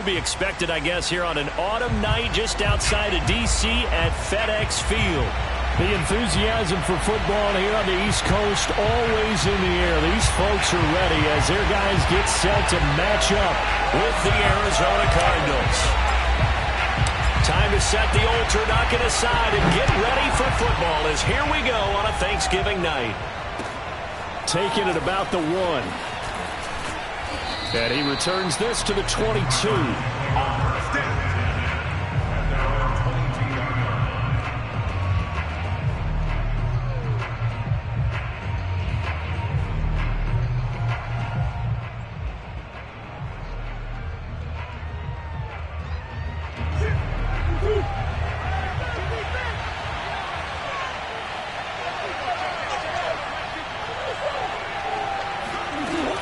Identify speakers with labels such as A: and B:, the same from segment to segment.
A: Be expected, I guess, here on an autumn night just outside of D.C. at FedEx Field.
B: The enthusiasm for football here on the East Coast always in the air. These folks are ready as their guys get set to match up
A: with the Arizona Cardinals. Time to set the old turducken aside and get ready for football as here we go on a Thanksgiving night.
B: Taking it about the 1. And he returns this to the 22.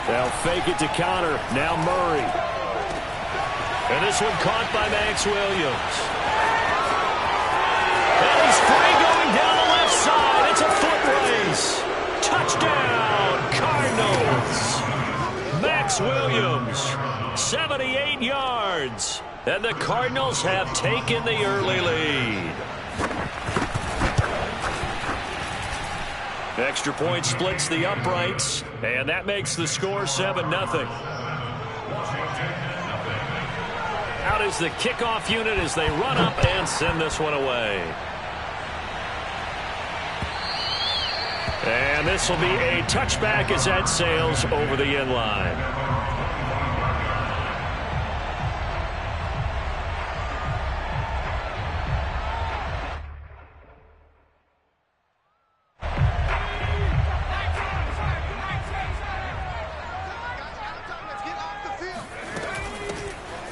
A: They'll fake it to Connor. Now Murray. And this one caught by Max Williams. And he's free going down the left side. It's a foot race. Touchdown, Cardinals. Max Williams, 78 yards. And the Cardinals have taken the early lead. Extra point splits the uprights, and that makes the score 7-0. Out is the kickoff unit as they run up and send this one away. And this will be a touchback as that sails over the end line.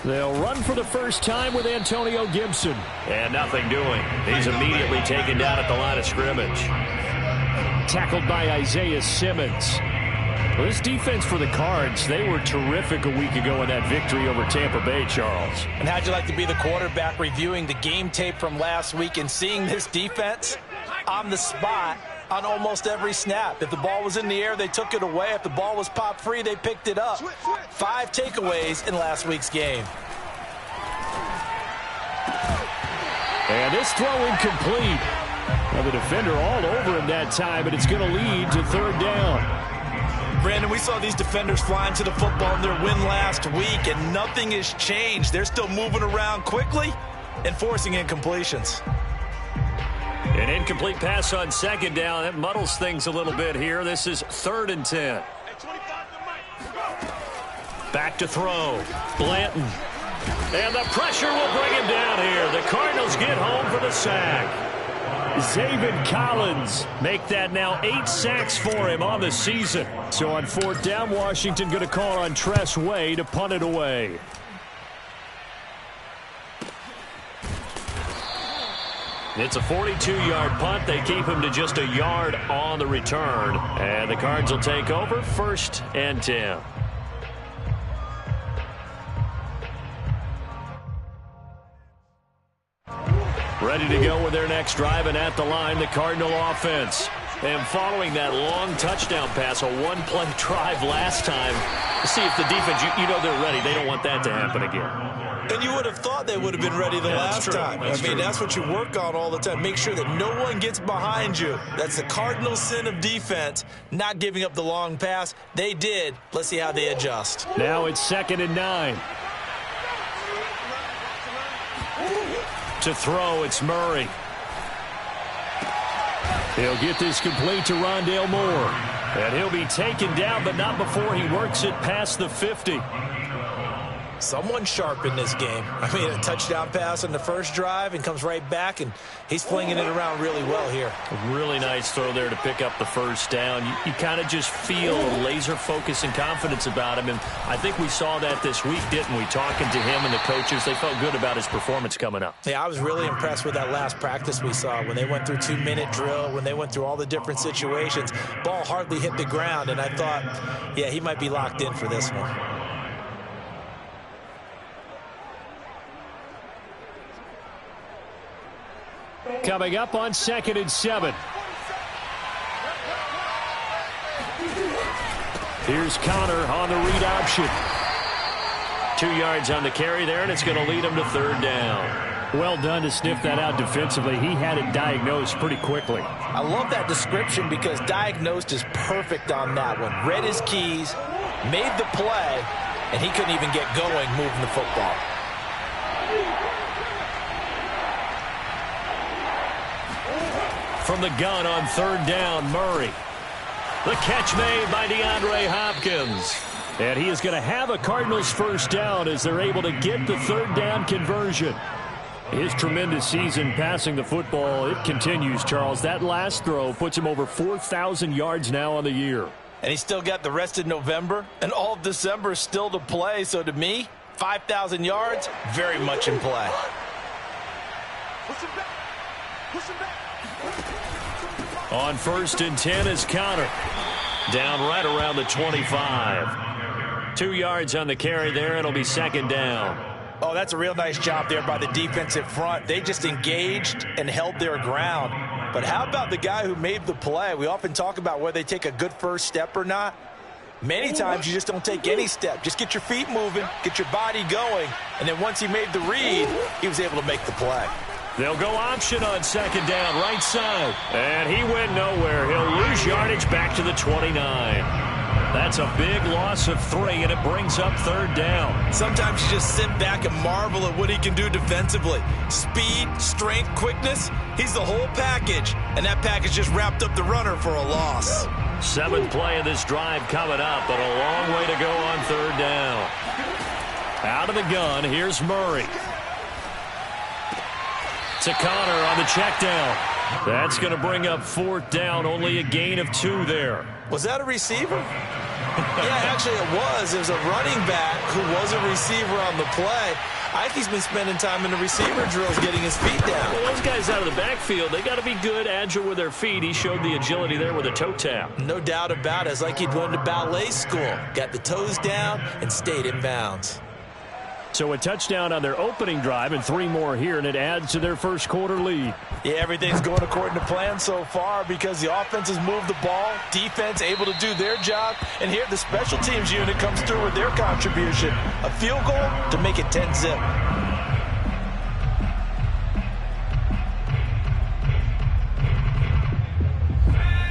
B: They'll run for the first time with Antonio Gibson.
A: And nothing doing. He's immediately taken down at the line of scrimmage.
B: Tackled by Isaiah Simmons. Well, this defense for the Cards, they were terrific a week ago in that victory over Tampa Bay, Charles.
C: And how'd you like to be the quarterback reviewing the game tape from last week and seeing this defense on the spot on almost every snap? If the ball was in the air, they took it away. If the ball was popped free, they picked it up. 5 takeaways in last week's game.
B: And this throw incomplete. Well, the defender all over him that time, but it's going to lead to 3rd down.
C: Brandon, we saw these defenders flying to the football in their win last week, and nothing has changed. They're still moving around quickly and forcing incompletions.
A: An incomplete pass on 2nd down. That muddles things a little bit here. This is 3rd and 10. Back to throw. Blanton. And the pressure will bring him down here. The Cardinals get home for the sack.
B: Zaven Collins make that now 8 sacks for him on the season. So on 4th down, Washington going to call on Tress Way to punt it away.
A: It's a 42-yard punt. They keep him to just a yard on the return. And the Cards will take over 1st and 10. Ready to go with their next drive, and at the line, the Cardinal offense. And following that long touchdown pass, a 1-play drive last time, see if the defense, you know they're ready. They don't want that to happen again.
C: And you would have thought they would have been ready the last time. That's what you work on all the time. Make sure that no one gets behind you. That's the cardinal sin of defense, not giving up the long pass. They did. Let's see how they adjust.
B: Now it's 2nd and 9.
A: To throw, it's Murray.
B: He'll get this complete to Rondale Moore.
A: And he'll be taken down, but not before he works it past the 50.
C: Someone sharp in this game. A touchdown pass on the first drive and comes right back, and he's flinging it around really well here.
A: A really nice throw there to pick up the first down. You kind of just feel laser focus and confidence about him, and I think we saw that this week, didn't we? Talking to him and the coaches, they felt good about his performance coming up.
C: Yeah, I was really impressed with that last practice we saw when they went through 2-minute drill, when they went through all the different situations. Ball hardly hit the ground, and I thought, yeah, he might be locked in for this one.
B: Coming up on 2nd and 7. Here's Connor on the read option. 2 yards on the carry there, and it's going to lead him to third down. Well done to sniff that out defensively. He had it diagnosed pretty quickly.
C: I love that description because diagnosed is perfect on that one. Read his keys, made the play, and he couldn't even get going moving the football.
B: From the gun on third down, Murray. The catch made by DeAndre Hopkins. And he is going to have a Cardinals first down as they're able to get the third down conversion. His tremendous season passing the football, it continues, Charles. That last throw puts him over 4,000 yards now on the year.
C: And he's still got the rest of November and all of December still to play. So to me, 5,000 yards, very much in play.
B: On 1st and 10 is Connor. Down right around the 25. 2 yards on the carry there. It'll be second down.
C: Oh, that's a real nice job there by the defensive front. They just engaged and held their ground. But how about the guy who made the play? We often talk about whether they take a good first step or not. Many times you just don't take any step. Just get your feet moving, get your body going, and then once he made the read, he was able to make the play.
B: They'll go option on second down, right side. And he went nowhere. He'll lose yardage back to the 29. That's a big loss of 3, and it brings up third down.
C: Sometimes you just sit back and marvel at what he can do defensively. Speed, strength, quickness, he's the whole package. And that package just wrapped up the runner for a loss.
B: 7th play of this drive coming up, but a long way to go on third down. Out of the gun, here's Murray. To Connor on the check down. That's going to bring up 4th down, only a gain of 2 there.
C: Was that a receiver? Yeah, actually it was. It was a running back who was a receiver on the play. I think he's been spending time in the receiver drills getting his feet down.
B: Well, those guys out of the backfield, they got to be good, agile with their feet. He showed the agility there with a toe tap.
C: No doubt about it. It's like he'd gone to ballet school. Got the toes down and stayed in bounds.
B: So a touchdown on their opening drive and 3 more here, and it adds to their first quarter lead.
C: Yeah, everything's going according to plan so far because the offense has moved the ball, defense able to do their job, and here the special teams unit comes through with their contribution. A field goal to make it 10-zip.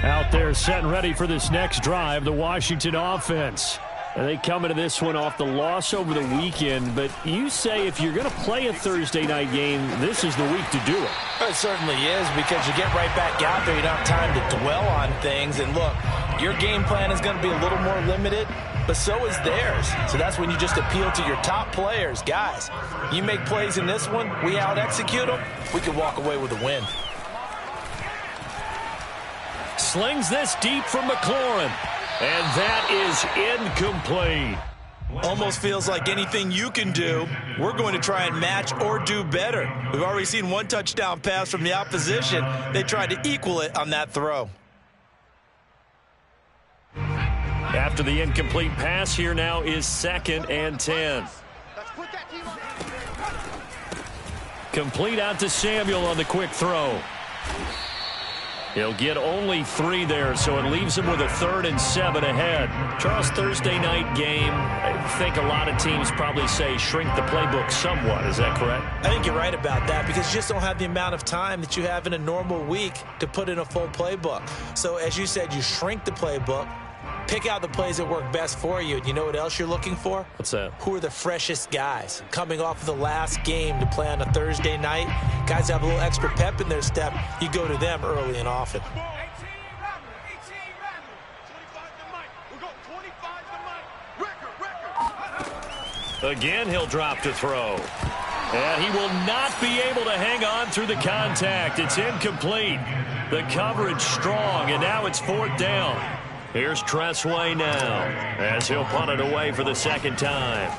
B: Out there set and ready for this next drive, the Washington offense. They come into this one off the loss over the weekend, but you say if you're going to play a Thursday night game, this is the week to do it.
C: It certainly is because you get right back out there. You don't have time to dwell on things. And look, your game plan is going to be a little more limited, but so is theirs. So that's when you just appeal to your top players. Guys, you make plays in this one, we out-execute them, we can walk away with a win.
B: Slings this deep from McLaurin. And that is incomplete.
C: Almost feels like anything you can do, we're going to try and match or do better. We've already seen 1 touchdown pass from the opposition. They tried to equal it on that throw.
B: After the incomplete pass, here now is 2nd and 10. Complete out to Samuel on the quick throw. He'll get only 3 there, so it leaves him with a 3rd and 7 ahead. Charles, Thursday night game, I think a lot of teams probably say shrink the playbook somewhat. Is that correct?
C: I think you're right about that because you just don't have the amount of time that you have in a normal week to put in a full playbook. So as you said, you shrink the playbook, pick out the plays that work best for you. And you know what else you're looking for?
B: What's that?
C: Who are the freshest guys coming off of the last game to play on a Thursday night? Guys have a little extra pep in their step. You go to them early and often.
B: Again, he'll drop to throw. And he will not be able to hang on through the contact. It's incomplete. The coverage strong, and now it's 4th down. Here's Tressway now as he'll punt it away for the 2nd time.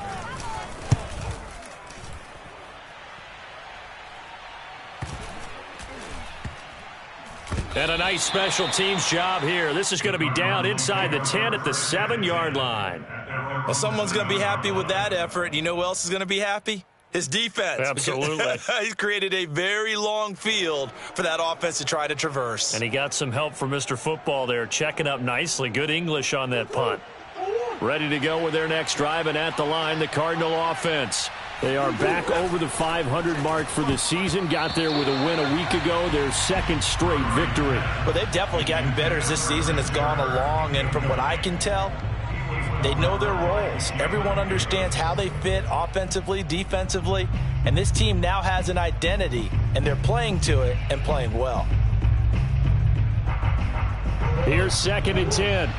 B: And a nice special teams job here. This is going to be down inside the 10 at the 7-yard line.
C: Well, someone's going to be happy with that effort. You know who else is going to be happy? His defense.
B: Absolutely.
C: He's created a very long field for that offense to try to traverse.
B: And he got some help from Mr. Football there, checking up nicely. Good English on that punt. Ready to go with their next drive, and at the line, the Cardinal offense. They are back over the 500 mark for the season. Got there with a win a week ago, their second straight victory.
C: Well, they've definitely gotten better as this season has gone along, and from what I can tell, they know their roles. Everyone understands how they fit offensively, defensively, and this team now has an identity, and they're playing to it and playing well.
B: Here's 2nd and 10.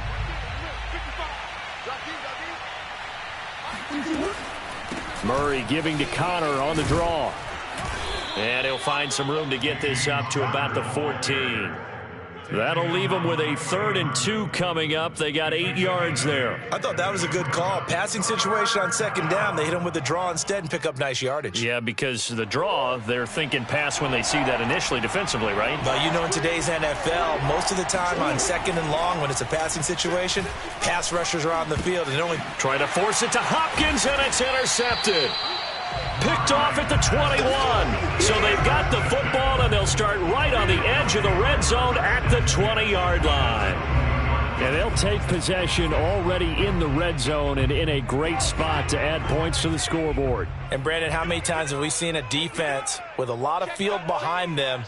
B: Murray giving to Connor on the draw. And he'll find some room to get this up to about the 14. That'll leave them with a 3rd and 2 coming up. They got 8 yards there.
C: I thought that was a good call. Passing situation on 2nd down. They hit them with the draw instead and pick up nice yardage.
B: Yeah, because the draw, they're thinking pass when they see that initially defensively, right?
C: But you know, in today's NFL, most of the time on 2nd and long, when it's a passing situation, pass rushers are on the field and only
B: try to force it to Hopkins, and it's intercepted. Picked off at the 21. So they've got the football, and they'll start right on the edge of the red zone at the 20-yard line. And they'll take possession already in the red zone and in a great spot to add points to the scoreboard.
C: And, Brandon, how many times have we seen a defense with a lot of field behind them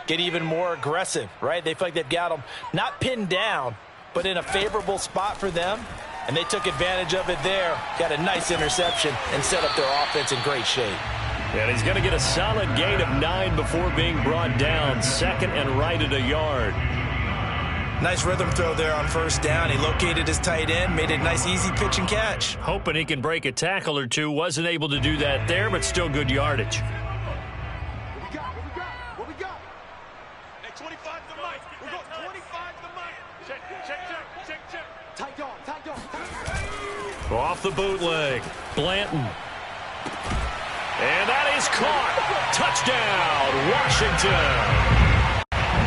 C: get even more aggressive, right? They feel like they've got them not pinned down, but in a favorable spot for them. And they took advantage of it there, got a nice interception, and set up their offense in great shape.
B: And he's going to get a solid gain of 9 before being brought down. 2nd and right at a yard.
C: Nice rhythm throw there on 1st down. He located his tight end, made a nice easy pitch and catch.
B: Hoping he can break a tackle or two. Wasn't able to do that there, but still good yardage.
D: What we got? Hey, 25 to the mic. We're going 25 to the mic. Check. Tight dog.
B: Off the bootleg. Blanton. And that is caught. Touchdown, Washington.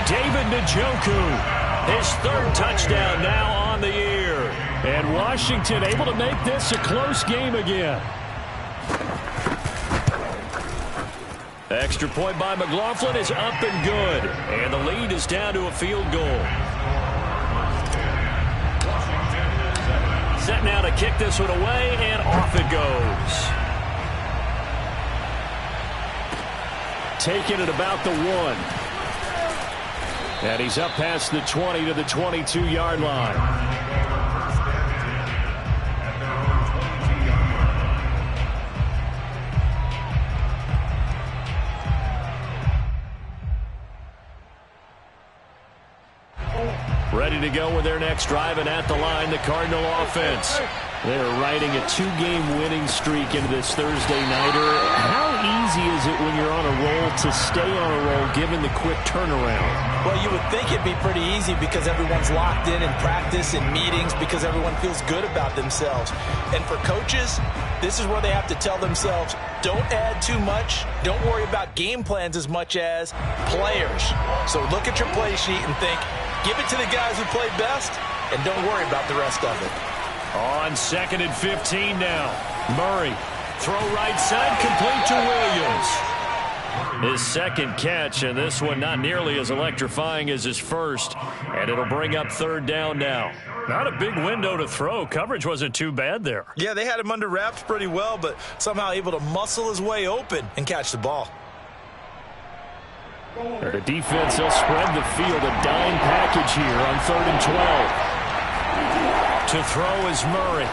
B: David Njoku, his 3rd touchdown now on the year. And Washington able to make this a close game again. Extra point by McLaughlin is up and good. And the lead is down to a field goal. Set now to kick this one away, and off it goes. Taking it about the 1. And he's up past the 20 to the 22-yard line. Ready to go with their next drive, and at the line, the Cardinal offense. They're riding a 2-game winning streak into this Thursday nighter. How easy is it when you're on a roll to stay on a roll given the quick turnaround?
C: Well, you would think it'd be pretty easy because everyone's locked in practice and meetings because everyone feels good about themselves. And for coaches, this is where they have to tell themselves, don't add too much. Don't worry about game plans as much as players. So look at your play sheet and think, give it to the guys who played best, and don't worry about the rest of it.
B: On 2nd and 15 now. Murray, throw right side, complete to Williams. His 2nd catch, and this one not nearly as electrifying as his 1st. And it'll bring up 3rd down now. Not a big window to throw. Coverage wasn't too bad there.
C: Yeah, they had him under wraps pretty well, but somehow able to muscle his way open and catch the ball.
B: The defense, they'll spread the field. A dime package here on 3rd and 12. To throw is Murray.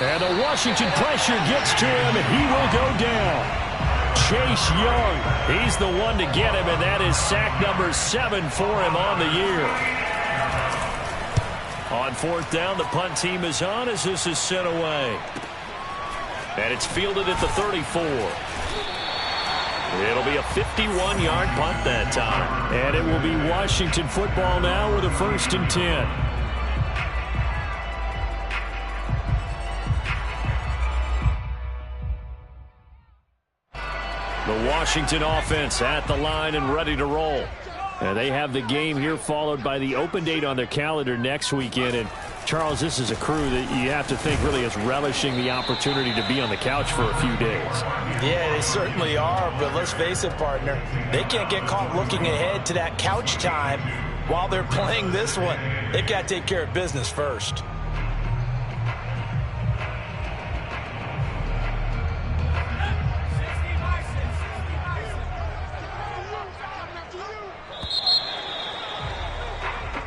B: And the Washington pressure gets to him, and he will go down. Chase Young, he's the one to get him, and that is sack number 7 for him on the year. On 4th down, the punt team is on as this is sent away. And it's fielded at the 34. It'll be a 51-yard punt that time. And it will be Washington football now with a 1st and 10. The Washington offense at the line and ready to roll. And they have the game here followed by the open date on their calendar next weekend. And, Charles, this is a crew that you have to think really is relishing the opportunity to be on the couch for a few days.
C: Yeah, they certainly are, but let's face it, partner. They can't get caught looking ahead to that couch time while they're playing this one. They've got to take care of business first.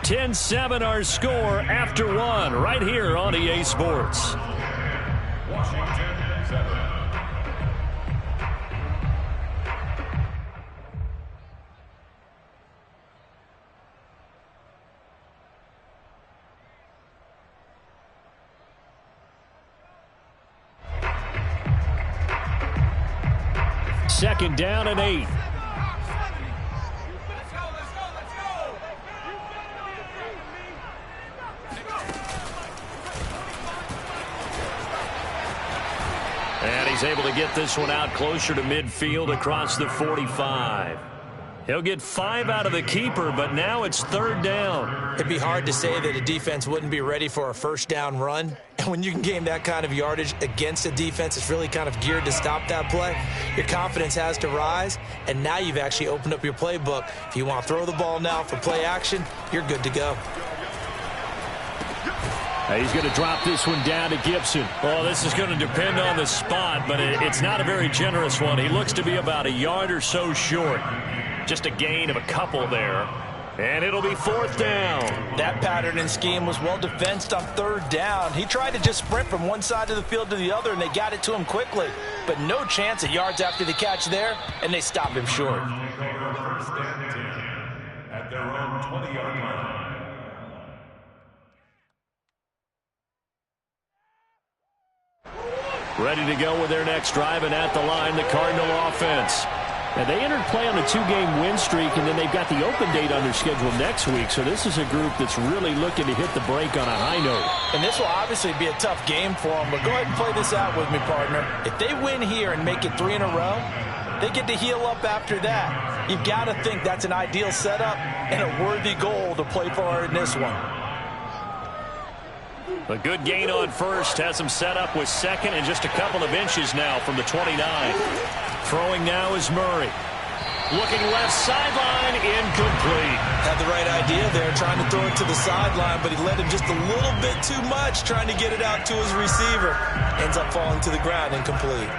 B: 10-7 our score after one right here on EA Sports.
E: Washington 7.
B: Second down and 8. And he's able to get this one out closer to midfield across the 45. He'll get 5 out of the keeper, but now it's third down.
C: It'd be hard to say that a defense wouldn't be ready for a first down run. And when you can gain that kind of yardage against a defense, it's really kind of geared to stop that play. Your confidence has to rise, and now you've actually opened up your playbook. If you want to throw the ball now for play action, you're good to go.
B: He's going to drop this one down to Gibson. Well, this is going to depend on the spot, but it's not a very generous one. He looks to be about a yard or so short. Just a gain of a couple there. And it'll be fourth down.
C: That pattern and scheme was well defensed on third down. He tried to just sprint from one side of the field to the other, and they got it to him quickly. But no chance at yards after the catch there, and they stop him short.
E: First and 10 at their own 20-yard line.
B: Ready to go with their next drive, and at the line, the Cardinal offense. Now, they entered play on a 2-game win streak, and then they've got the open date on their schedule next week. So this is a group that's really looking to hit the break on a high note.
C: And this will obviously be a tough game for them, but go ahead and play this out with me, partner. If they win here and make it 3 in a row, they get to heal up after that. You've got to think that's an ideal setup and a worthy goal to play for in this one.
B: A good gain on first has him set up with second and just a couple of inches now from the 29. Throwing now is Murray. Looking left sideline, incomplete.
C: Had the right idea there, trying to throw it to the sideline, but he led him just a little bit too much, trying to get it out to his receiver. Ends up falling to the ground, incomplete.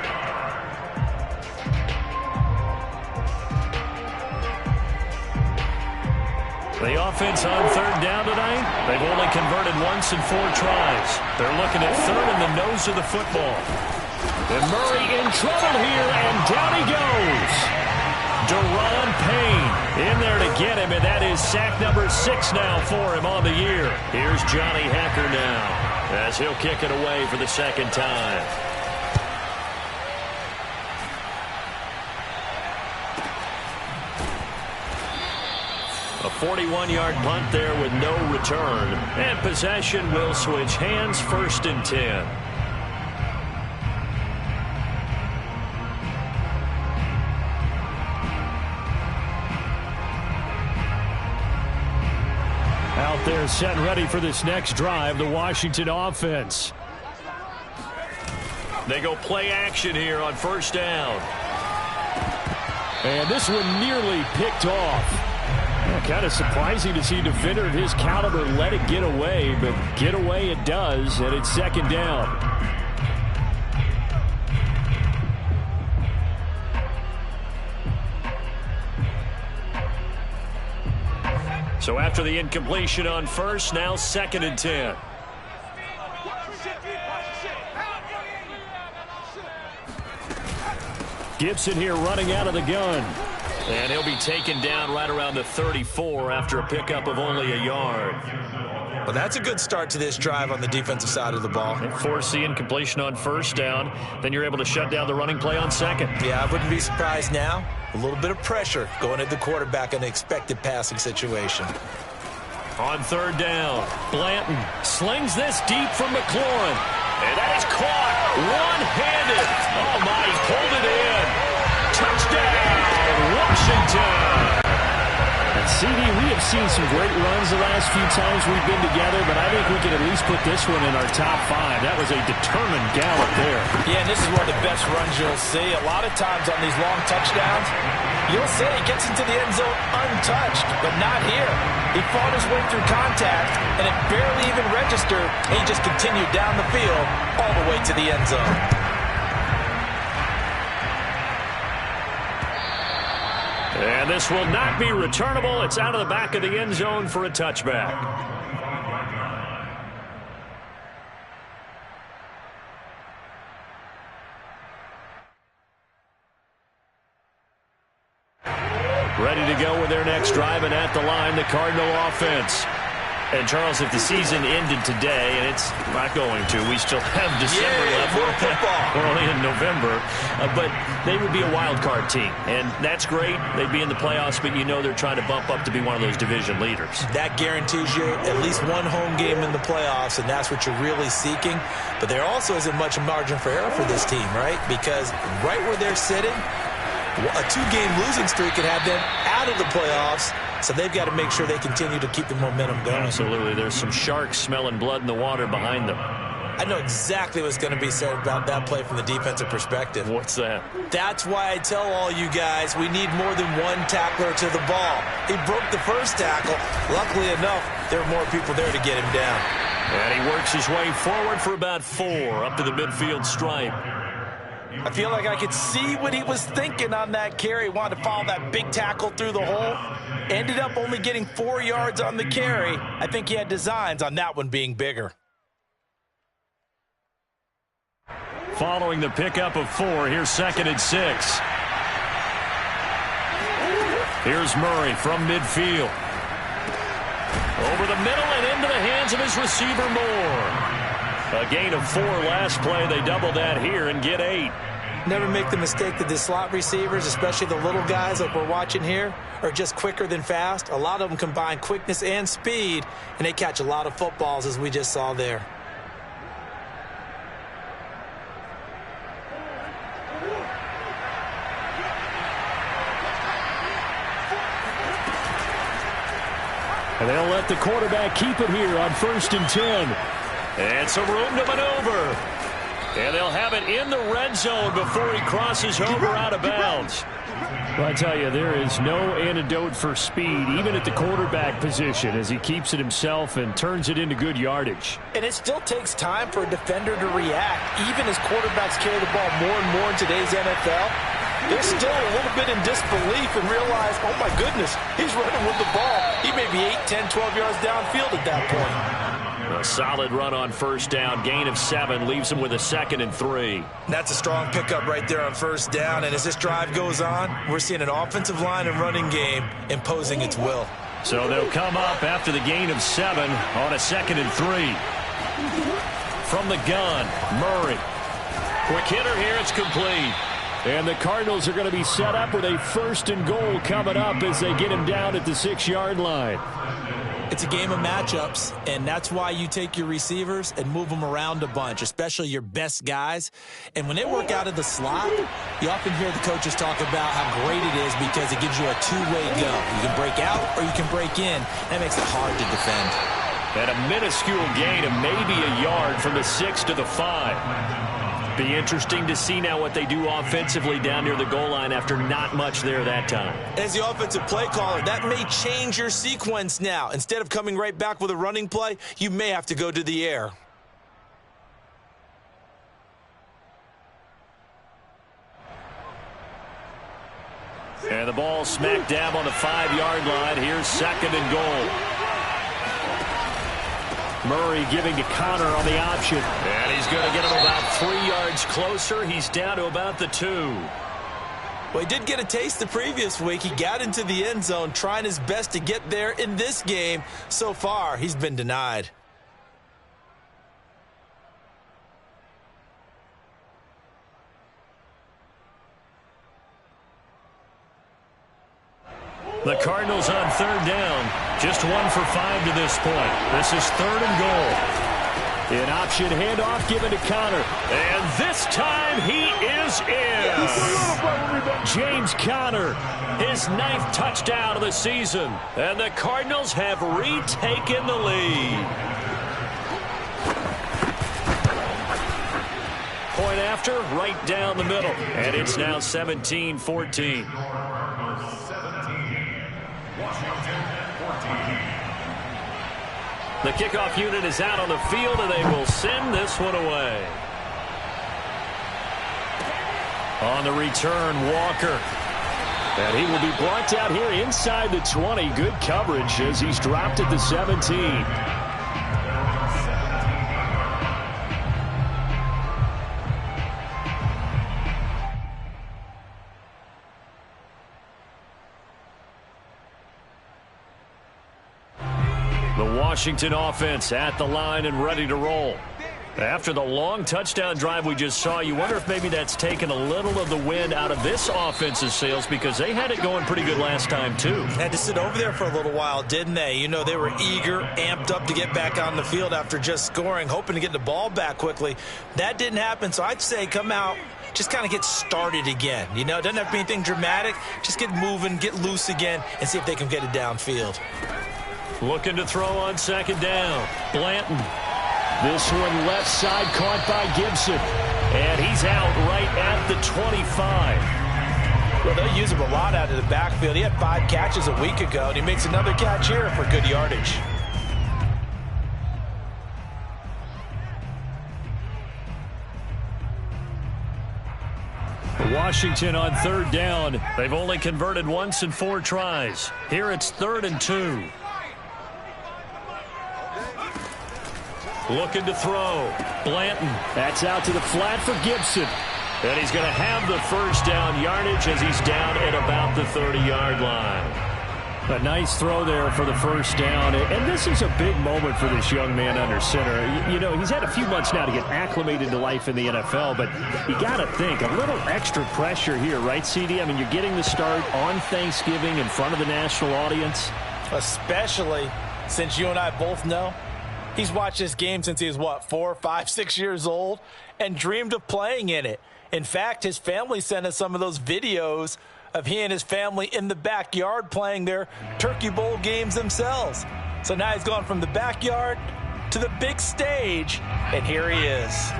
B: The offense on third down tonight, they've only converted once in 4 tries. They're looking at third in the nose of the football. And Murray in trouble here, and down he goes. Deron Payne in there to get him, and that is sack number 6 now for him on the year. Here's Johnny Hecker now, as he'll kick it away for the second time. A 41-yard punt there with no return. And possession will switch hands, first and 10. Out there set and ready for this next drive, the Washington offense. They go play action here on first down. And this one nearly picked off. Kind of surprising to see a defender of his caliber let it get away, but get away it does, and it's second down. So after the incompletion on first, now second and 10. Gibson here running out of the gun. And he'll be taken down right around the 34 after a pickup of only a yard.
C: Well, that's a good start to this drive on the defensive side of the ball.
B: And force the incompletion on first down. Then you're able to shut down the running play on second.
C: Yeah, I wouldn't be surprised now. A little bit of pressure going at the quarterback in an expected passing situation.
B: On third down, Blanton slings this deep from McLaurin. And that is caught one-handed. Oh, my, he pulled it in. Touchdown, Washington. And CD, we have seen some great runs the last few times we've been together, but I think we can at least put this one in our top 5. That was a determined gallop there.
C: Yeah, and this is one of the best runs you'll see. A lot of times on these long touchdowns, you'll see he gets into the end zone untouched, but not here. He fought his way through contact, and it barely even registered. He just continued down the field all the way to the end zone.
B: And And this will not be returnable. It's out of the back of the end zone for a touchback. Ready to go with their next drive, and at the line, the Cardinal offense. And, Charles, if the season ended today, and it's not going to, we still have December left. We're only in November. But they would be a wild card team, and that's great. They'd be in the playoffs, but you know they're trying to bump up to be one of those division leaders.
C: That guarantees you at least one home game in the playoffs, and that's what you're really seeking. But there also isn't much margin for error for this team, right? Because right where they're sitting, a two-game losing streak could have them out of the playoffs, so they've got to make sure they continue to keep the momentum going.
B: Absolutely. There's some sharks smelling blood in the water behind them.
C: I know exactly what's going to be said about that play from the defensive perspective.
B: What's that?
C: That's why I tell all you guys we need more than one tackler to the ball. He broke the first tackle. Luckily enough, there were more people there to get him down.
B: And he works his way forward for about 4 up to the midfield stripe.
C: I feel like I could see what he was thinking on that carry. He wanted to follow that big tackle through the hole. Ended up only getting 4 yards on the carry. I think he had designs on that one being bigger.
B: Following the pickup of 4, here's 2nd and 6. Here's Murray from midfield. Over the middle and into the hands of his receiver Moore. A gain of 4 last play. They double that here and get 8.
C: Never make the mistake that the slot receivers, especially the little guys like we're watching here, are just quicker than fast. A lot of them combine quickness and speed, and they catch a lot of footballs, as we just saw there.
B: And they'll let the quarterback keep it here on 1st and 10. And some room to maneuver. And they'll have it in the red zone before he crosses over out of bounds. Well, I tell you, there is no antidote for speed, even at the quarterback position, as he keeps it himself and turns it into good yardage.
C: And it still takes time for a defender to react. Even as quarterbacks carry the ball more and more in today's NFL, they're still a little bit in disbelief and realize, oh my goodness, he's running with the ball. He may be 8, 10, 12 yards downfield at that point.
B: A solid run on 1st down. Gain of 7 leaves him with a 2nd and 3.
C: That's a strong pickup right there on 1st down. And as this drive goes on, we're seeing an offensive line and running game imposing its will.
B: So they'll come up after the gain of 7 on a 2nd and 3. From the gun, Murray. Quick hitter here. It's complete. And the Cardinals are going to be set up with a 1st and goal coming up as they get him down at the 6-yard line.
C: It's a game of matchups, and that's why you take your receivers and move them around a bunch, especially your best guys. And when they work out of the slot, you often hear the coaches talk about how great it is because it gives you a two-way go. You can break out or you can break in. That makes it hard to defend.
B: And a minuscule gain of maybe a yard from the 6 to the 5. Be interesting to see now what they do offensively down near the goal line after not much there that time.
C: As the offensive play caller, that may change your sequence now. Instead of coming right back with a running play, you may have to go to the air.
B: And the ball smack dab on the 5-yard line. Here's 2nd and goal. Murray giving to Connor on the option. And he's going to get him about 3 yards closer. He's down to about the 2.
C: Well, he did get a taste the previous week. He got into the end zone trying his best to get there in this game. So far, he's been denied.
B: The Cardinals on 3rd down. Just 1 for 5 to this point. This is 3rd and goal. An option handoff given to Connor. And this time he is in. Yes. James Conner, his 9th touchdown of the season. And the Cardinals have retaken the lead. Point after, right down the middle. And it's now 17-14. The kickoff unit is out on the field, and they will send this one away. On the return, Walker. And he will be brought down here inside the 20. Good coverage as he's dropped at the 17. The Washington offense at the line and ready to roll. After the long touchdown drive we just saw, you wonder if maybe that's taken a little of the wind out of this offense's sails, because they had it going pretty good last time too.
C: Had to sit over there for a little while, didn't they? You know, they were eager, amped up to get back on the field after just scoring, hoping to get the ball back quickly. That didn't happen, so I'd say come out, just kind of get started again. You know, it doesn't have to be anything dramatic. Just get moving, get loose again, and see if they can get it downfield.
B: Looking to throw on second down. Blanton. This one left side caught by Gibson. And he's out right at the 25.
C: Well, they'll use him a lot out of the backfield. He had 5 catches a week ago, and he makes another catch here for good yardage.
B: Washington on third down. They've only converted once in 4 tries. Here it's 3rd and 2. Looking to throw. Blanton. That's out to the flat for Gibson. And he's going to have the first down yardage as he's down at about the 30-yard line. A nice throw there for the first down. And this is a big moment for this young man under center. You know, he's had a few months now to get acclimated to life in the NFL, but you got to think, a little extra pressure here, right, CD? I mean, you're getting the start on Thanksgiving in front of the national audience.
C: Especially since you and I both know he's watched this game since he was, what, 4, 5, 6 years old, and dreamed of playing in it. In fact, his family sent us some of those videos of he and his family in the backyard playing their Turkey Bowl games themselves. So now he's gone from the backyard to the big stage, and here he is.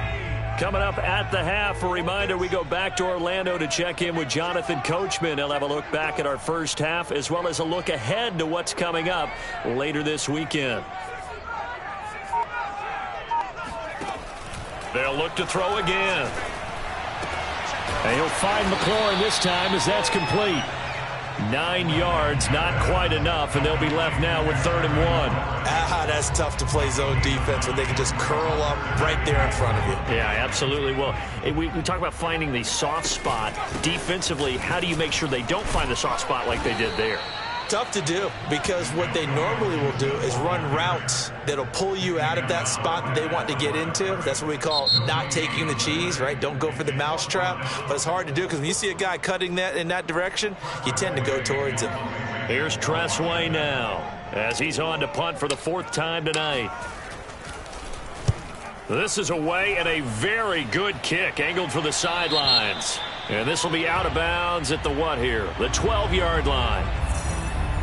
B: Coming up at the half, a reminder, we go back to Orlando to check in with Jonathan Coachman. He'll have a look back at our first half, as well as a look ahead to what's coming up later this weekend. They'll look to throw again. And he'll find McLaurin this time as that's complete. 9 yards, not quite enough, and they'll be left now with 3rd and 1.
C: That's tough to play zone defense when they can just curl up right there in front of you.
B: Yeah, absolutely. Well, we talk about finding the soft spot. Defensively, how do you make sure they don't find the soft spot like they did there?
C: Tough to do, because what they normally will do is run routes that'll pull you out of that spot that they want to get into. That's what we call not taking the cheese, right? Don't go for the mousetrap. But it's hard to do, because when you see a guy cutting that in that direction, you tend to go towards him.
B: Here's Tressway now as he's on to punt for the 4th time tonight. This is away, and a very good kick angled for the sidelines. And this will be out of bounds at the what here? The 12-yard line.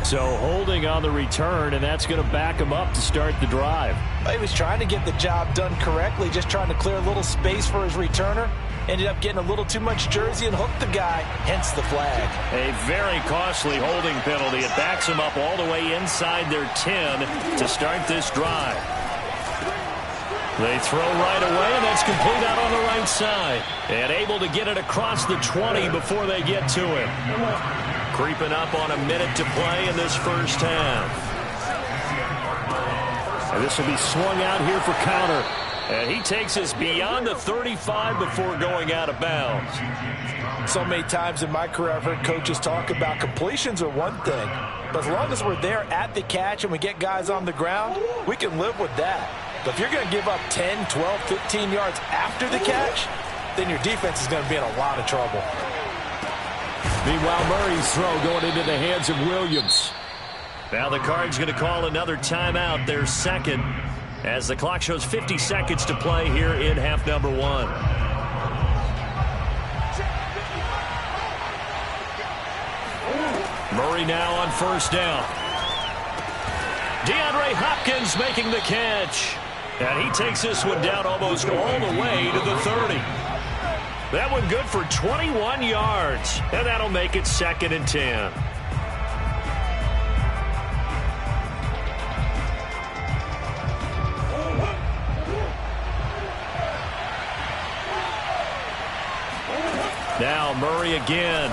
B: So holding on the return, and that's going to back him up to start the drive.
C: He was trying to get the job done correctly, just trying to clear a little space for his returner. Ended up getting a little too much jersey and hooked the guy, hence the flag.
B: A very costly holding penalty. It backs him up all the way inside their 10 to start this drive. They throw right away, and that's complete out on the right side. And able to get it across the 20 before they get to him. Creeping up on a minute to play in this first half. And this will be swung out here for counter. And he takes us beyond the 35 before going out of bounds.
C: So many times in my career I've heard coaches talk about completions are one thing. But as long as we're there at the catch and we get guys on the ground, we can live with that. But if you're going to give up 10, 12, 15 yards after the catch, then your defense is going to be in a lot of trouble.
B: Meanwhile, Murray's throw going into the hands of Williams. Now the Cards going to call another timeout, their second, as the clock shows 50 seconds to play here in half number 1. Murray now on first down. DeAndre Hopkins making the catch. And he takes this one down almost all the way to the 30. That one good for 21 yards. And that'll make it 2nd and 10. Now Murray again.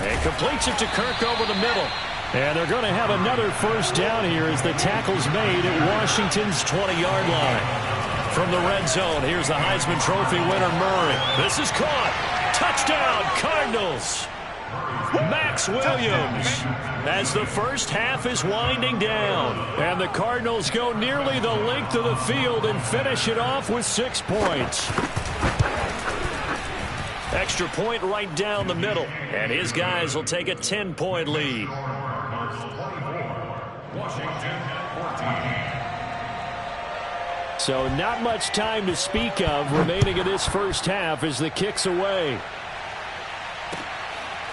B: And completes it to Kirk over the middle. And they're going to have another first down here as the tackle's made at Washington's 20-yard line. From the red zone, here's the Heisman Trophy winner, Murray. This is caught. Touchdown, Cardinals. Max Williams, as the first half is winding down. And the Cardinals go nearly the length of the field and finish it off with 6 points. Extra point right down the middle. And his guys will take a 10-point lead. So not much time to speak of remaining in this first half as the kick's away.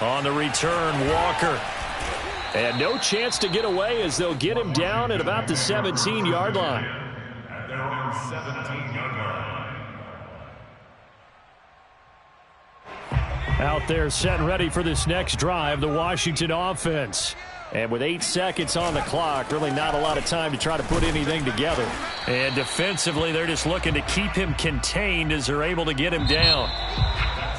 B: On the return, Walker. And no chance to get away as they'll get him down at about the 17-yard line.
E: At their own 17-yard line.
B: Out there set and ready for this next drive, the Washington offense. And with 8 seconds on the clock, really not a lot of time to try to put anything together. And defensively, they're just looking to keep him contained as they're able to get him down.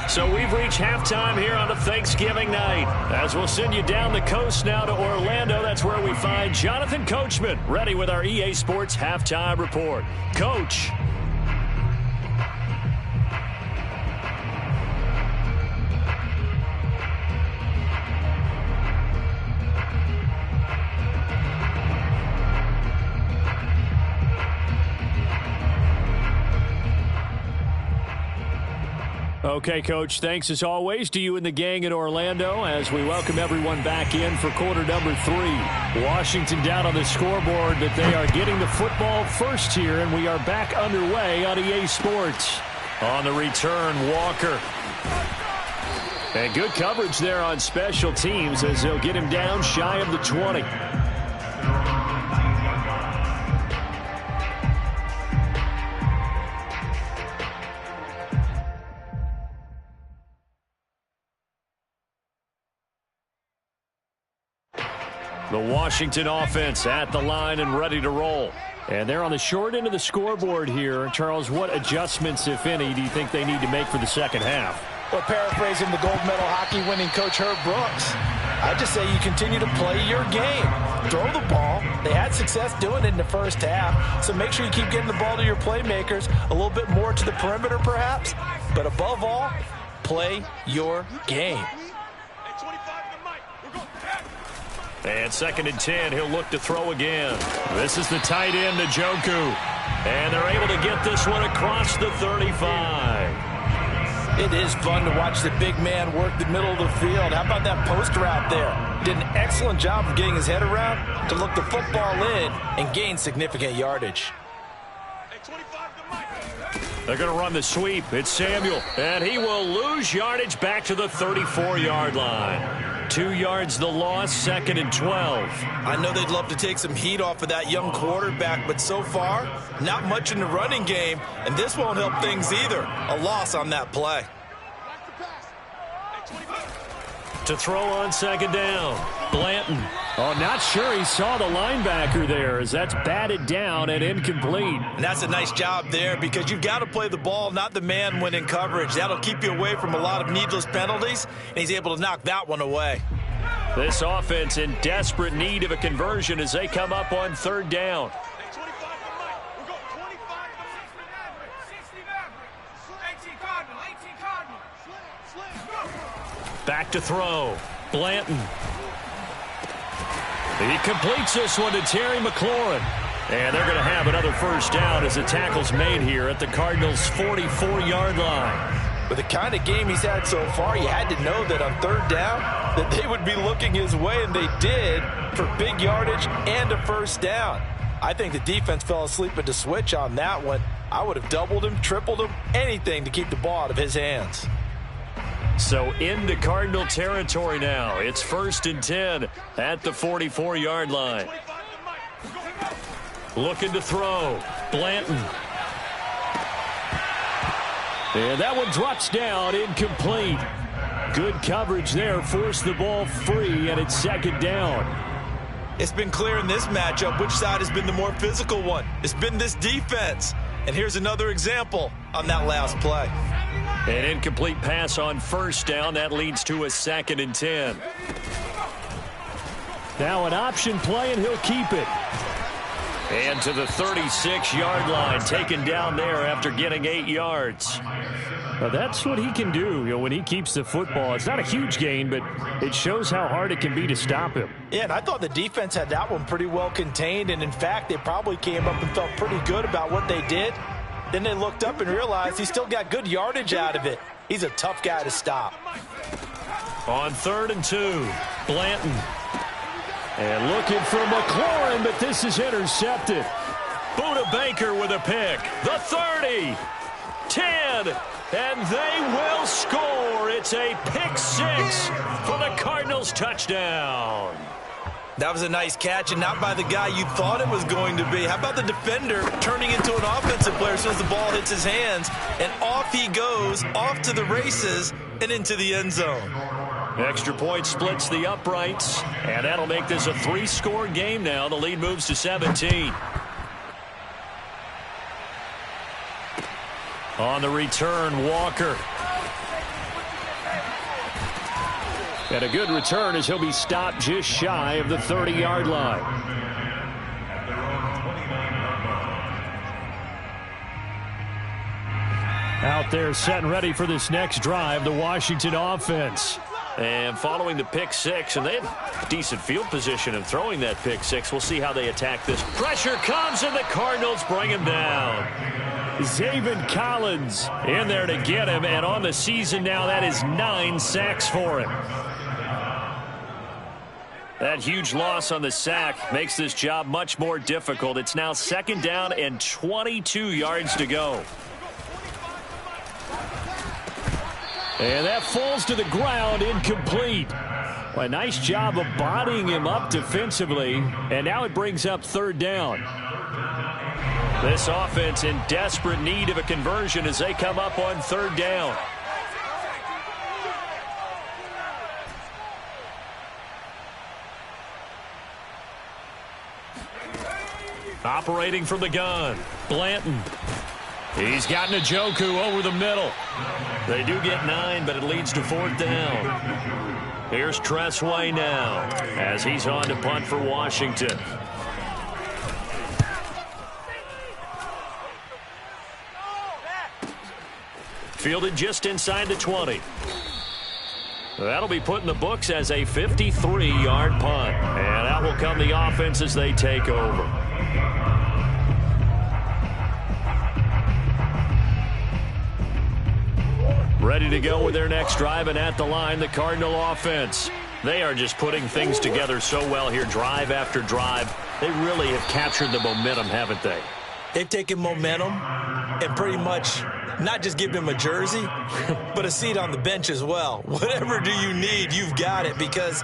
B: So we've reached halftime here on a Thanksgiving night. As we'll send you down the coast now to Orlando, that's where we find Jonathan Coachman, ready with our EA Sports Halftime Report. Coach. Okay, Coach, thanks as always to you and the gang in Orlando as we welcome everyone back in for quarter number 3. Washington down on the scoreboard, but they are getting the football first here, and we are back underway on EA Sports. On the return, Walker. And good coverage there on special teams as they'll get him down shy of the 20. The Washington offense at the line and ready to roll. And they're on the short end of the scoreboard here. Charles, what adjustments, if any, do you think they need to make for the second half?
C: Well, paraphrasing the gold medal hockey winning coach Herb Brooks, I just say you continue to play your game. Throw the ball. They had success doing it in the first half, so make sure you keep getting the ball to your playmakers, a little bit more to the perimeter perhaps, but above all, play your game.
B: And 2nd and 10, he'll look to throw again. This is the tight end, Njoku. And they're able to get this one across the 35.
C: It is fun to watch the big man work the middle of the field. How about that post route there? Did an excellent job of getting his head around to look the football in and gain significant yardage.
B: They're going to run the sweep. It's Samuel. And he will lose yardage back to the 34-yard line. 2 yards the loss, 2nd and 12.
C: I know they'd love to take some heat off of that young quarterback, but so far, not much in the running game, and this won't help things either. A loss on that play.
B: To throw on 2nd down, Blanton. Oh, not sure he saw the linebacker there as that's batted down and incomplete.
C: And that's a nice job there because you've got to play the ball, not the man when in coverage. That'll keep you away from a lot of needless penalties, and he's able to knock that one away.
B: This offense in desperate need of a conversion as they come up on 3rd down. Back to throw. Blanton. He completes this one to Terry McLaurin. And they're going to have another first down as the tackle's made here at the Cardinals' 44-yard line.
C: With the kind of game he's had so far, you had to know that on 3rd down that they would be looking his way, and they did for big yardage and a first down. I think the defense fell asleep at the switch on that one. I would have doubled him, tripled him, anything to keep the ball out of his hands.
B: So into Cardinal territory now. It's 1st and 10 at the 44-yard line. Looking to throw. Blanton. And that one drops down, incomplete. Good coverage there, forced the ball free, and it's 2nd down.
C: It's been clear in this matchup which side has been the more physical one. It's been this defense. And here's another example on that last play.
B: An incomplete pass on first down. That leads to a 2nd and 10. Now an option play, and he'll keep it. And to the 36-yard line, taken down there after getting 8 yards. Now that's what he can do, when he keeps the football. It's not a huge gain, but it shows how hard it can be to stop him.
C: Yeah, and I thought the defense had that one pretty well contained, and in fact, they probably came up and felt pretty good about what they did. Then they looked up and realized he still got good yardage out of it. He's a tough guy to stop.
B: On 3rd and 2, Blanton. And looking for McLaurin, but this is intercepted. Buda Baker with a pick. The 30, 10, and they will score. It's a pick 6 for the Cardinals touchdown.
C: That was a nice catch, and not by the guy you thought it was going to be. How about the defender turning into an offensive player as soon as the ball hits his hands, and off he goes, off to the races, and into the end zone.
B: Extra point splits the uprights, and that'll make this a 3-score game now. The lead moves to 17. On the return, Walker. And a good return as he'll be stopped just shy of the 30-yard line. Out there set and ready for this next drive, the Washington offense. And following the pick 6, and they have decent field position in throwing that pick 6. We'll see how they attack this. Pressure comes, and the Cardinals bring him down. Zaven Collins in there to get him, and on the season now, that is 9 sacks for him. That huge loss on the sack makes this job much more difficult. It's now 2nd down and 22 yards to go. And that falls to the ground, incomplete. Well, a nice job of bodying him up defensively, and now it brings up 3rd down. This offense in desperate need of a conversion as they come up on 3rd down. Operating from the gun, Blanton. He's got Njoku over the middle. They do get 9, but it leads to 4th down. Here's Tressway now as he's on to punt for Washington. Fielded just inside the 20. That'll be put in the books as a 53-yard punt. And out will come the offense as they take over. Ready to go with their next drive, and at the line, the Cardinal offense. They are just putting things together so well here, drive after drive. They really have captured the momentum, haven't they?
C: They've taken momentum and pretty much not just give him a jersey, but a seat on the bench as well. Whatever do you need, you've got it, because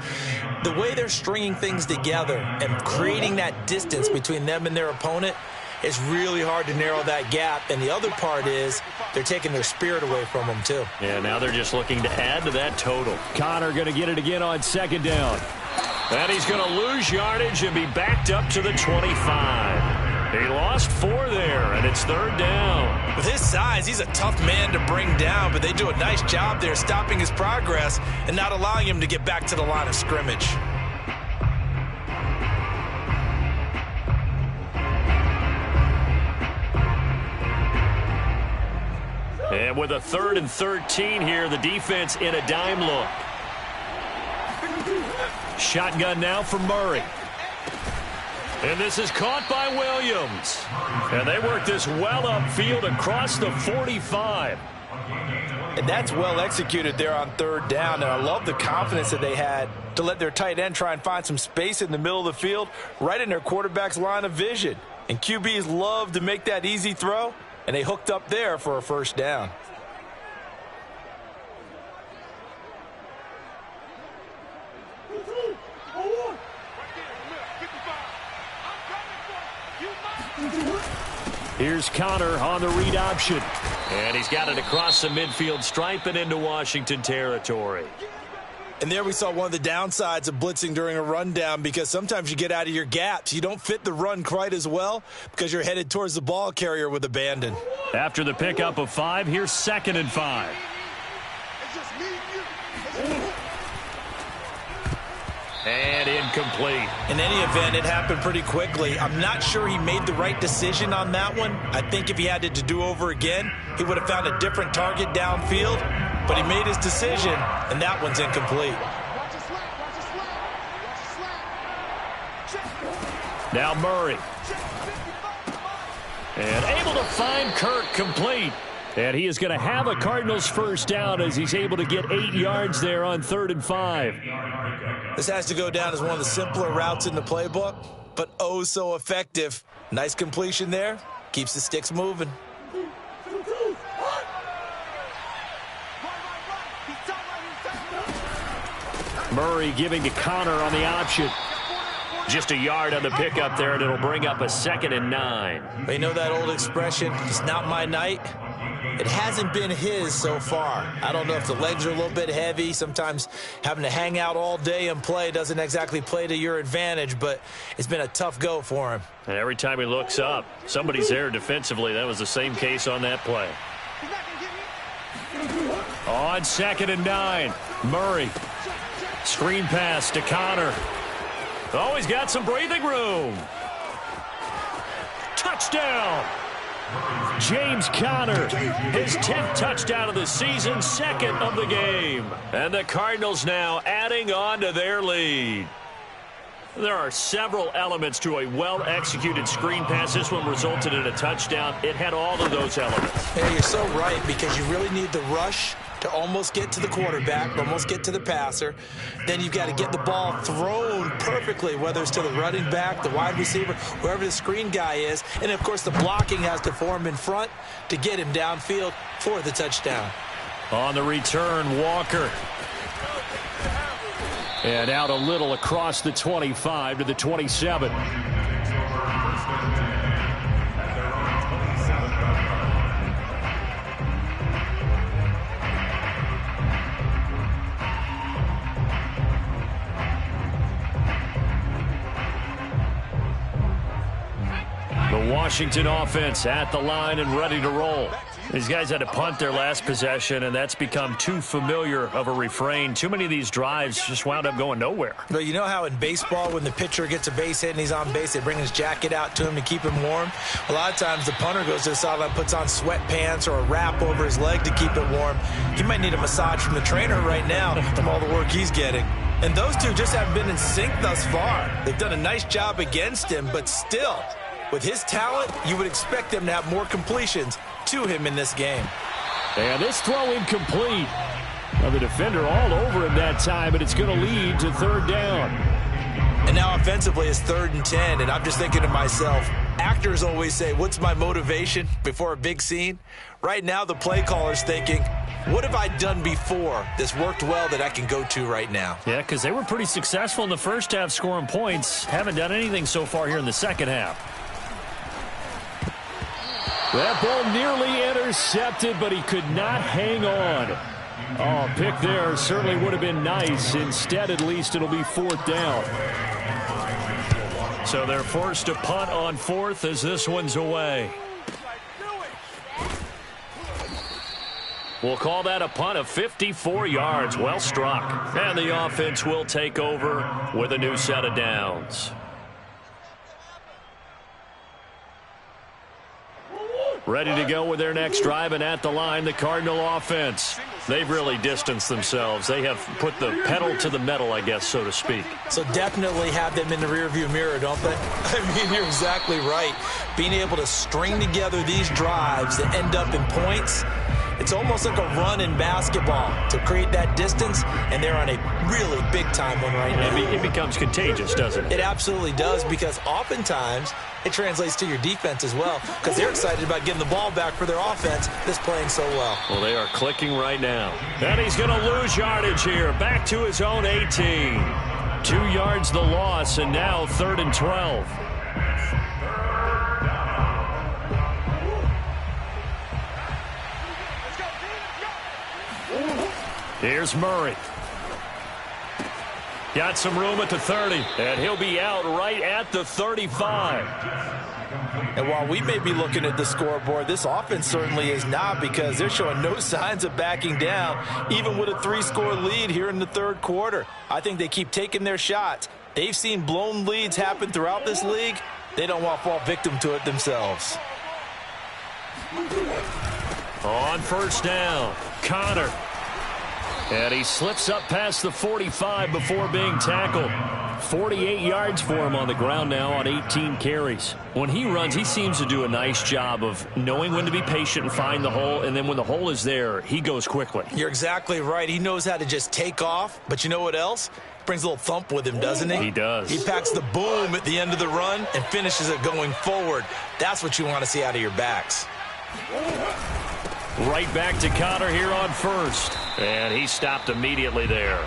C: the way they're stringing things together and creating that distance between them and their opponent, it's really hard to narrow that gap. And the other part is they're taking their spirit away from them, too.
B: Yeah, now they're just looking to add to that total. Connor going to get it again on 2nd down. And he's going to lose yardage and be backed up to the 25. He lost 4 there, and it's 3rd down.
C: With his size, he's a tough man to bring down, but they do a nice job there stopping his progress and not allowing him to get back to the line of scrimmage.
B: And with a 3rd and 13 here, the defense in a dime look. Shotgun now for Murray. And this is caught by Williams. And they work this well upfield across the 45.
C: And that's well executed there on 3rd down. And I love the confidence that they had to let their tight end try and find some space in the middle of the field, right in their quarterback's line of vision. And QBs love to make that easy throw. And they hooked up there for a 1st down.
B: Here's Connor on the read option. And he's got it across the midfield stripe and into Washington territory.
C: And there we saw one of the downsides of blitzing during a rundown, because sometimes you get out of your gaps. You don't fit the run quite as well because you're headed towards the ball carrier with abandon.
B: After the pickup of 5, here's 2nd and 5. And incomplete.
C: In any event, it happened pretty quickly. I'm not sure he made the right decision on that one. I think if he had it to do over again, he would have found a different target downfield. But he made his decision, and that one's incomplete.
B: Now Murray. And able to find Kirk complete. And he is going to have a Cardinals first down as he's able to get 8 yards there on 3rd and 5.
C: This has to go down as one of the simpler routes in the playbook, but oh so effective. Nice completion there. Keeps the sticks moving.
B: Murray giving to Connor on the option. Just a yard on the pickup there, and it'll bring up a 2nd and 9.
C: You know that old expression, it's not my night? It hasn't been his so far. I don't know if the legs are a little bit heavy. Sometimes having to hang out all day and play doesn't exactly play to your advantage, but it's been a tough go for him.
B: And every time he looks up, somebody's there defensively. That was the same case on that play. On 2nd and 9, Murray. Screen pass to Connor. Oh, he's got some breathing room. Touchdown. James Conner, his 10th touchdown of the season, 2nd of the game. And the Cardinals now adding on to their lead. There are several elements to a well-executed screen pass. This one resulted in a touchdown. It had all of those elements.
C: Yeah, you're so right, because you really need the rush to almost get to the quarterback, almost get to the passer. Then you've got to get the ball thrown perfectly, whether it's to the running back, the wide receiver, wherever the screen guy is. And, of course, the blocking has to form in front to get him downfield for the touchdown.
B: On the return, Walker. And out a little across the 25 to the 27. The Washington offense at the line and ready to roll. These guys had to punt their last possession, and that's become too familiar of a refrain. Too many of these drives just wound up going nowhere.
C: Well, you know how in baseball, when the pitcher gets a base hit and he's on base, they bring his jacket out to him to keep him warm? A lot of times the punter goes to the sideline, puts on sweatpants or a wrap over his leg to keep it warm. He might need a massage from the trainer right now from all the work he's getting. And those two just haven't been in sync thus far. They've done a nice job against him, but still, with his talent, you would expect them to have more completions to him in this game.
B: And this throw incomplete. Well, the defender all over him that time, but it's going to lead to 3rd down.
C: And now offensively it's 3rd and 10, and I'm just thinking to myself, actors always say, what's my motivation before a big scene? Right now the play caller's thinking, what have I done before this worked well that I can go to right now?
B: Yeah, because they were pretty successful in the first half scoring points. Haven't done anything so far here in the second half. That ball nearly intercepted, but he could not hang on. Oh, pick there certainly would have been nice. Instead, at least it'll be 4th down. So they're forced to punt on 4th as this one's away. We'll call that a punt of 54 yards. Well struck. And the offense will take over with a new set of downs. Ready to go with their next drive, and at the line, the Cardinal offense. They've really distanced themselves. They have put the pedal to the metal, I guess, so to speak.
C: So definitely have them in the rearview mirror, don't they? I mean, you're exactly right. Being able to string together these drives that end up in points, it's almost like a run in basketball to create that distance, and they're on a really big-time one right now.
B: It becomes contagious, doesn't it?
C: It absolutely does, because oftentimes it translates to your defense as well, because they're excited about getting the ball back for their offense that's playing so well.
B: Well, they are clicking right now. And he's going to lose yardage here, back to his own 18. 2 yards the loss, and now 3rd and 12. Here's Murray. Got some room at the 30, and he'll be out right at the 35.
C: And while we may be looking at the scoreboard, this offense certainly is not, because they're showing no signs of backing down, even with a 3-score lead here in the third quarter. I think they keep taking their shots. They've seen blown leads happen throughout this league. They don't want to fall victim to it themselves.
B: On first down, Connor. And he slips up past the 45 before being tackled. 48 yards for him on the ground now on 18 carries. When he runs, he seems to do a nice job of knowing when to be patient and find the hole, and then when the hole is there, he goes quickly.
C: You're exactly right. He knows how to just take off, but you know what else? Brings a little thump with him, doesn't he?
B: He does.
C: He packs the boom at the end of the run and finishes it going forward. That's what you want to see out of your backs.
B: Right back to Connor here on first. And he stopped immediately there.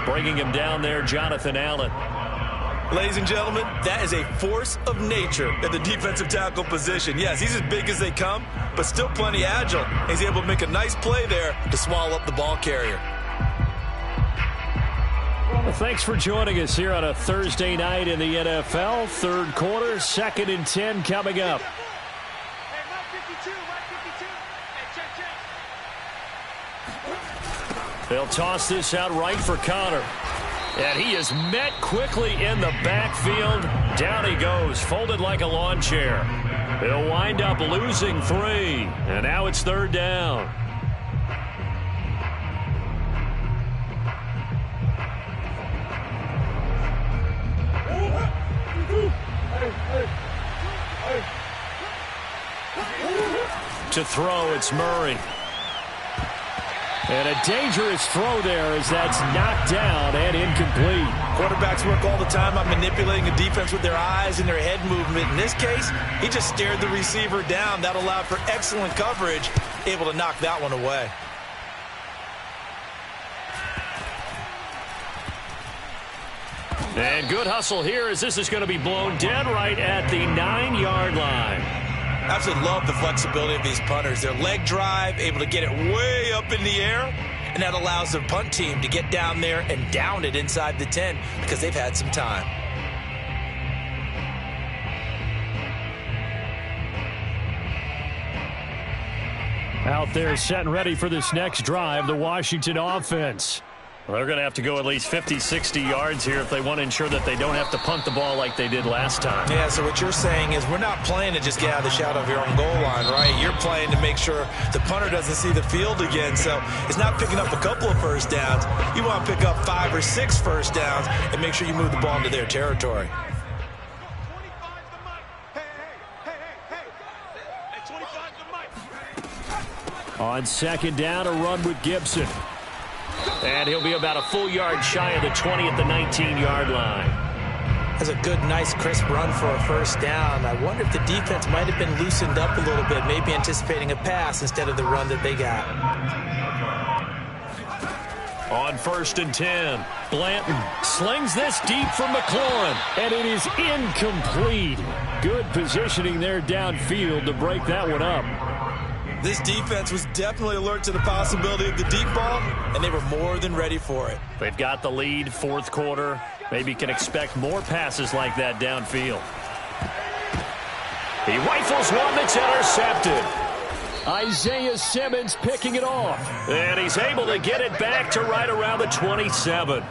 B: Bringing him down there, Jonathan Allen.
C: Ladies and gentlemen, that is a force of nature at the defensive tackle position. Yes, he's as big as they come, but still plenty agile. He's able to make a nice play there to swallow up the ball carrier.
B: Well, thanks for joining us here on a Thursday night in the NFL. Third quarter, 2nd and 10 coming up. They'll toss this out right for Connor. And he is met quickly in the backfield. Down he goes, folded like a lawn chair. He'll wind up losing 3. And now it's third down. To throw, it's Murray. And a dangerous throw there as that's knocked down and incomplete.
C: Quarterbacks work all the time on manipulating the defense with their eyes and their head movement. In this case, he just stared the receiver down. That allowed for excellent coverage, able to knock that one away.
B: And good hustle here as this is going to be blown dead right at the 9-yard line.
C: Absolutely love the flexibility of these punters. Their leg drive, able to get it way up in the air, and that allows the punt team to get down there and down it inside the 10 because they've had some time.
B: Out there set and ready for this next drive, the Washington offense. Well, they're going to have to go at least 50, 60 yards here if they want to ensure that they don't have to punt the ball like they did last time.
C: Yeah, so what you're saying is we're not playing to just get out of the shadow of your own goal line, right? You're playing to make sure the punter doesn't see the field again. So it's not picking up a couple of first downs. You want to pick up 5 or 6 first downs and make sure you move the ball into their territory.
B: On second down, a run with Gibson. And he'll be about a full yard shy of the 20 at the 19-yard line.
C: That's a good, nice, crisp run for a first down. I wonder if the defense might have been loosened up a little bit, maybe anticipating a pass instead of the run that they got.
B: On 1st and 10, Blanton slings this deep for McLaurin, and it is incomplete. Good positioning there downfield to break that one up.
C: This defense was definitely alert to the possibility of the deep ball, and they were more than ready for it.
B: They've got the lead, fourth quarter. Maybe can expect more passes like that downfield. He rifles one that's intercepted. Isaiah Simmons picking it off. And he's able to get it back to right around the 27.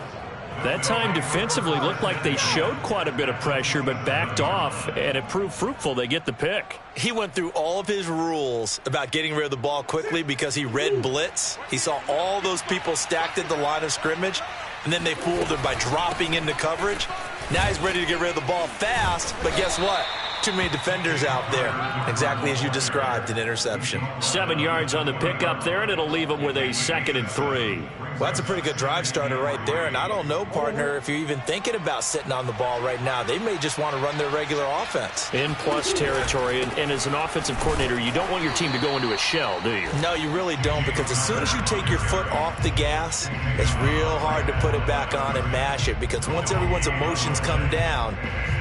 B: That time defensively looked like they showed quite a bit of pressure but backed off, and it proved fruitful. They get the pick.
C: He went through all of his rules about getting rid of the ball quickly because he read blitz. He saw all those people stacked at the line of scrimmage, and then they fooled him by dropping into coverage. Now he's ready to get rid of the ball fast, but guess what? Too many defenders out there. Exactly as you described, an interception.
B: 7 yards on the pickup there, and it'll leave him with a 2nd and 3.
C: Well, that's a pretty good drive starter right there, and I don't know, partner, if you're even thinking about sitting on the ball right now. They may just want to run their regular offense.
B: In plus territory, and as an offensive coordinator, you don't want your team to go into a shell, do you?
C: No, you really don't, because as soon as you take your foot off the gas, it's real hard to put it back on and mash it, because once everyone's emotions come down,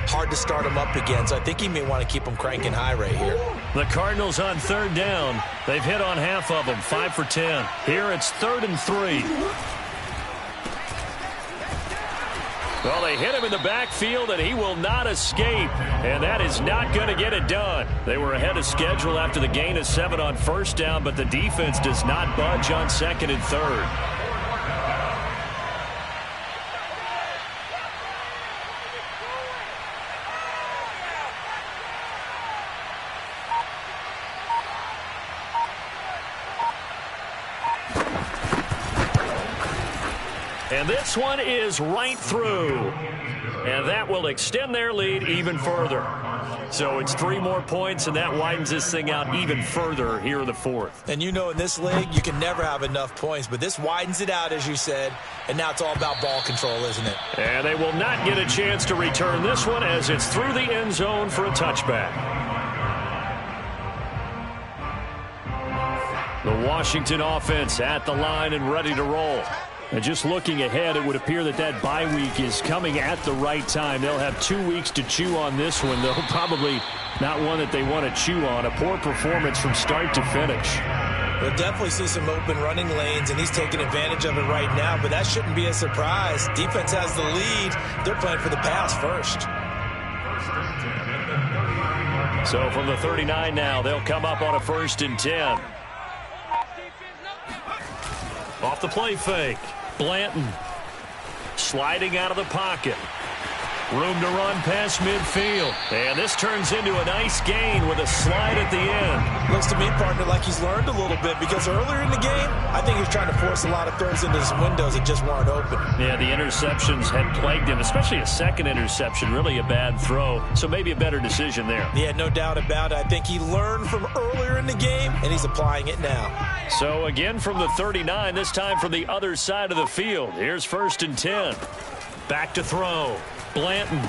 C: hard to start them up again. So I think he may want to keep them cranking high right here.
B: The Cardinals on 3rd down. They've hit on half of them, 5 for 10. Here it's 3rd and 3. Well, they hit him in the backfield, and he will not escape. And that is not going to get it done. They were ahead of schedule after the gain of 7 on first down, but the defense does not budge on second and third. And this one is right through. And that will extend their lead even further. So it's 3 more points, and that widens this thing out even further here in the fourth.
C: And you know, in this league, you can never have enough points, but this widens it out, as you said, and now it's all about ball control, isn't it?
B: And they will not get a chance to return this one as it's through the end zone for a touchback. The Washington offense at the line and ready to roll. And just looking ahead, it would appear that that bye week is coming at the right time. They'll have 2 weeks to chew on this one, though probably not one that they want to chew on. A poor performance from start to finish.
C: We'll definitely see some open running lanes, and he's taking advantage of it right now, but that shouldn't be a surprise. Defense has the lead. They're playing for the pass first.
B: So from the 39 now, they'll come up on a 1st and 10. Off the play fake. Blanton sliding out of the pocket. Room to run past midfield. And this turns into a nice gain with a slide at the end.
C: Looks to me, partner, like he's learned a little bit, because earlier in the game, I think he was trying to force a lot of throws into some windows that just weren't open.
B: Yeah, the interceptions had plagued him, especially a second interception, really a bad throw. So maybe a better decision there.
C: Yeah, no doubt about it. I think he learned from earlier in the game, and he's applying it now.
B: So again from the 39, this time from the other side of the field. Here's 1st and 10. Back to throw. Blanton.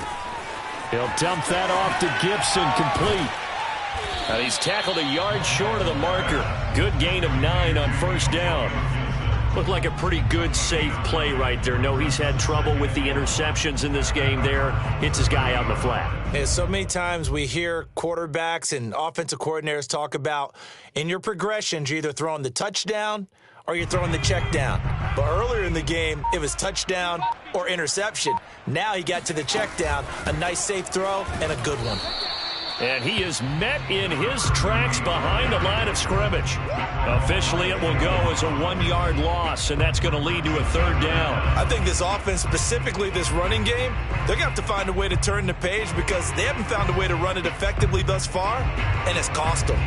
B: He'll dump that off to Gibson, complete. And he's tackled a yard short of the marker. Good gain of 9 on 1st down. Looked like a pretty good, safe play right there. No, he's had trouble with the interceptions in this game there. Hits his guy out in the flat.
C: Yeah, so many times we hear quarterbacks and offensive coordinators talk about in your progressions, you're either throwing the touchdown or you're throwing the check down. But earlier in the game, it was touchdown or interception. Now he got to the check down, a nice safe throw, and a good one.
B: And he is met in his tracks behind the line of scrimmage. Officially, it will go as a 1-yard loss, and that's going to lead to a 3rd down.
C: I think this offense, specifically this running game, they're going to have to find a way to turn the page because they haven't found a way to run it effectively thus far, and it's cost them.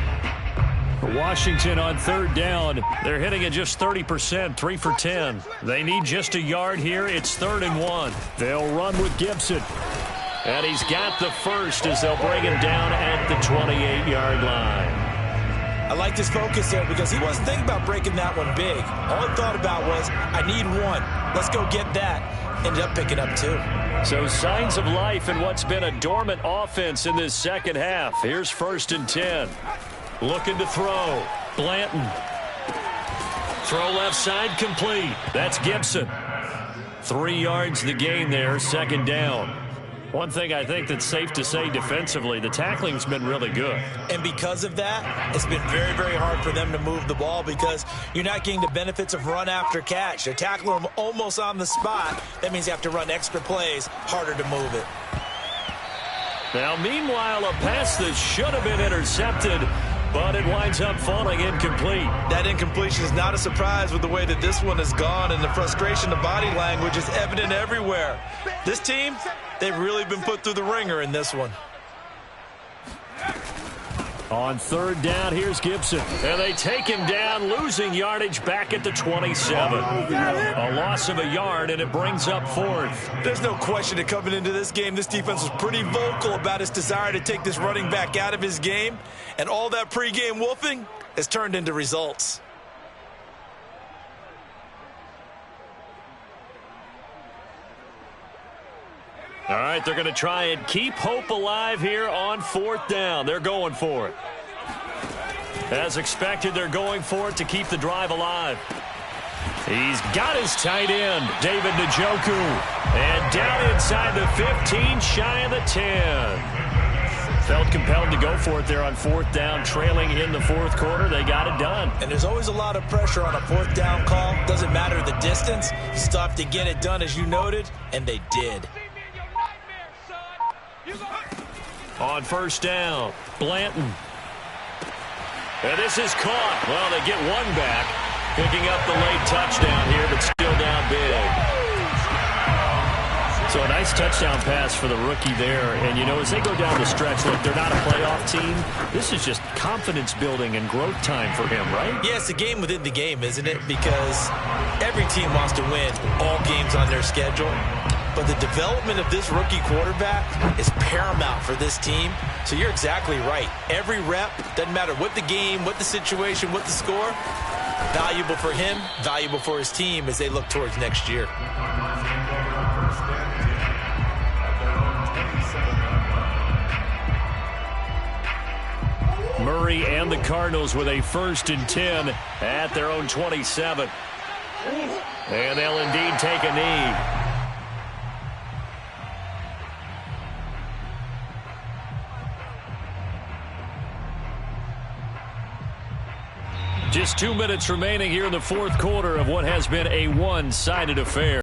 B: For Washington on 3rd down, they're hitting at just 30%, 3 for 10. They need just a yard here. It's 3rd and 1. They'll run with Gibson. And he's got the first as they'll bring him down at the 28-yard line.
C: I liked his focus there because he wasn't thinking about breaking that one big. All he thought about was, I need 1. Let's go get that. Ended up picking up 2.
B: So signs of life in what's been a dormant offense in this second half. Here's 1st and 10. Looking to throw. Blanton. Throw left side complete. That's Gibson. 3 yards the gain there, 2nd down. One thing I think that's safe to say defensively, the tackling's been really good.
C: And because of that, it's been very, very hard for them to move the ball because you're not getting the benefits of run after catch. They're tackling them almost on the spot. That means you have to run extra plays, harder to move it.
B: Now, meanwhile, a pass that should have been intercepted, but it winds up falling incomplete.
C: That incompletion is not a surprise with the way that this one has gone, and the frustration, the body language is evident everywhere. This team, they've really been put through the ringer in this one.
B: On 3rd down, here's Gibson. And they take him down, losing yardage back at the 27. A loss of a yard, and it brings up 4th.
C: There's no question that coming into this game, this defense was pretty vocal about its desire to take this running back out of his game. And all that pregame wolfing has turned into results.
B: All right, they're going to try and keep hope alive here on 4th down. They're going for it. As expected, they're going for it to keep the drive alive. He's got his tight end, David Njoku. And down inside the 15, shy of the 10. Felt compelled to go for it there on fourth down, trailing in the fourth quarter. They got it done.
C: And there's always a lot of pressure on a fourth down call. Doesn't matter the distance. You still have to get it done, as you noted, and they did.
B: On first down, Blanton. And this is caught. Well, they get one back, picking up the late touchdown here, but still down big. So a nice touchdown pass for the rookie there. And, you know, as they go down the stretch, look, they're not a playoff team. This is just confidence building and growth time for him, right?
C: Yeah, it's a game within the game, isn't it? Because every team wants to win all games on their schedule. But the development of this rookie quarterback is paramount for this team. So you're exactly right. Every rep, doesn't matter what the game, what the situation, what the score, valuable for him, valuable for his team as they look towards next year.
B: Murray and the Cardinals with a 1st and 10 at their own 27. And they'll indeed take a knee. Just 2 minutes remaining here in the fourth quarter of what has been a one-sided affair.